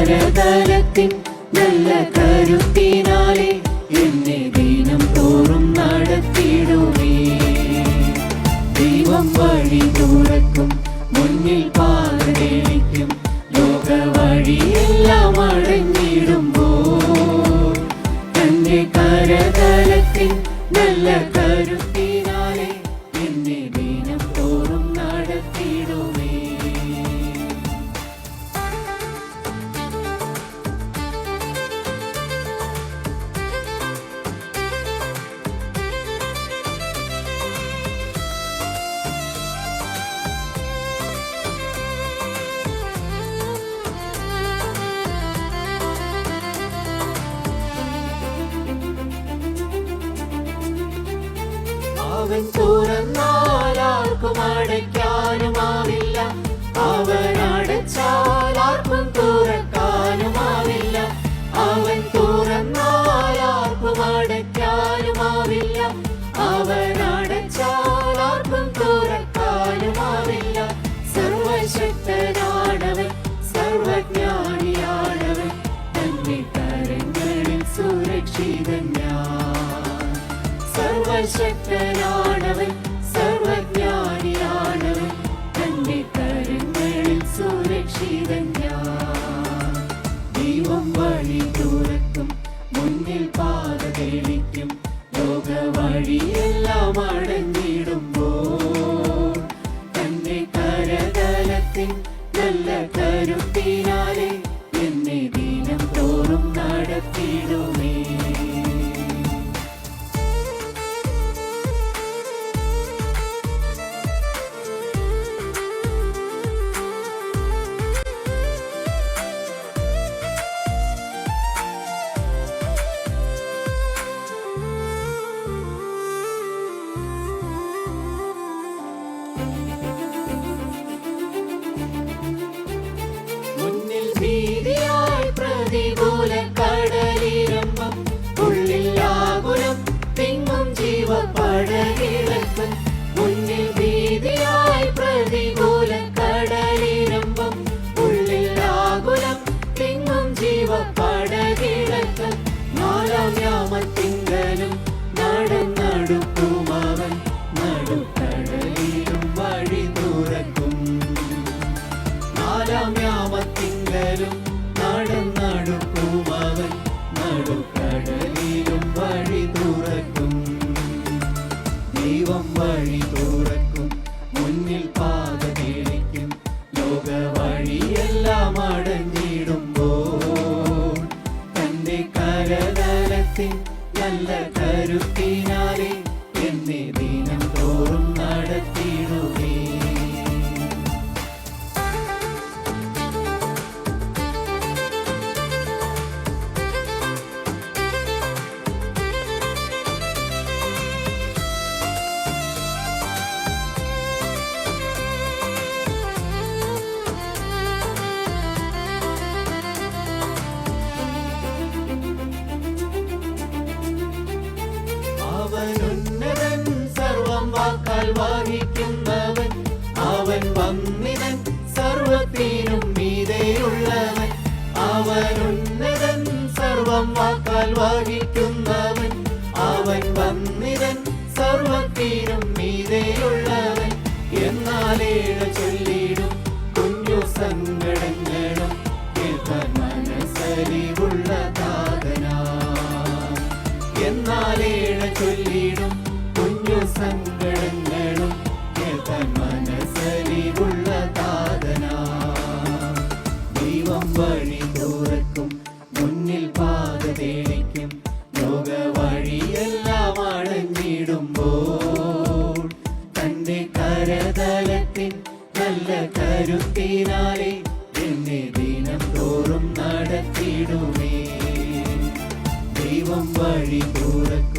കരതലത്തിൻ നല്ല കരുത്തിനാലെ എന്നെ ദിനം തോറും നടത്തിടുമേ. ദൈവം വഴി തുറക്കും, മുന്നിൽ പാത തെളിക്കും, ലോക വഴിയെല്ലാം അടഞ്ഞിടുമ്പോൾ തന്റെ കരതലത്തിൻ നല്ല കരുത്തിനാലെ എന്നെ ദിനം തോറും നടത്തിടുമേ. അവൻ തുറന്നാൽ ആർക്കും അടയ്ക്കാനുമാവില്ല, അവൻ അടച്ചാൽ ആർക്കും തുറക്കാനുമാവില്ല. അവൻ തുറന്നാൽ ആർക്കും അടയ്ക്കാനുമാവില്ല, അവൻ അടച്ചാൽ ആർക്കും തുറക്കാനുമാവില്ല. സർവശക്തനാണവൻ, സർവജ്ഞാനിയാണവൻ, തന്റെ കരങ്ങളിൽ സുരക്ഷിതൻ ഞാൻ. സർവശക്തനാണവൻ, സർവജ്ഞാനിയാണവൻ, തന്റെ കരങ്ങളിൽ സുരക്ഷിതൻ ഞാൻ. ദൈവം വഴി തുറക്കും, മുന്നിൽ പാത തെളിക്കും, ലോക വഴിയെല്ലാം അടഞ്ഞിടുമ്പോൾ തന്റെ കരതലത്തിൻ നല്ല കരുത്തിനാലെ എന്നെ ദിനം തോറും നടത്തിടുമേ. ഭീതിയായി പ്രതികൂല കടലിരമ്പം, ഉള്ളിൽ ആകുലം തിങ്ങും ജീവപടകിളക്കം. മുന്നിൽ ഭീതിയായി പ്രതികൂല കടലിരമ്പം, ഉള്ളിൽ ആകുലം തിങ്ങും ജീവപടകിളക്കം. നാലാം യാമത്തിങ്കലും നടന്നടുക്കുമവൻ, നടുക്കടലിലും വഴി തുറക്കും. നാലാം യാമത്തിങ്കലും നടന്നടുക്കുമവൻ, നടുക്കടലിലും വഴി തുറക്കും. ദൈവം വഴി തുറക്കും, മുന്നിൽ പാത തെളിക്കും, ലോക വഴിയെല്ലാം അടഞ്ഞിടുമ്പോൾ തന്റെ കരതലത്തിൻ നല്ല കരുത്തിനാലെ എന്നെ ദിനം തോറും നടത്തിടുമേ. അവൻ ഉന്നതൻ, സർവം വാക്കാൽ വഹിക്കുന്നവൻ, അവൻ വന്നിതൻ, സർവത്തിനും മീതെയുള്ളവൻ. അവൻ ഉന്നതൻ, സർവം വാക്കാൽ വഹിക്കുന്നവൻ, അവൻ വന്നിതൻ, സർവത്തിനും മീതെയുള്ളവൻ. എന്നാലേഴ ചൊല്ലിടും കുഞ്ഞു സങ്കടങ്ങളും, കേൾക്കാൻ മനസ്സലിവുള്ള താതനാ. എന്നാലേഴ ചൊല്ലിടും കുഞ്ഞു സങ്കടങ്ങളും, കേൾക്കാൻ മനസ്സലിവുള്ള താതനാ. ദൈവം വഴി തുറക്കും, മുന്നിൽ പാത തെളിക്കും, ലോക വഴിയെല്ലാം അടഞ്ഞിടുമ്പോൾ തന്റെ കരതലത്തിൻ നല്ല കരുത്തിനാലെ എന്നെ ദിനം തോറും നടത്തിടുമേ. ദൈവം വഴി തുറക്കും,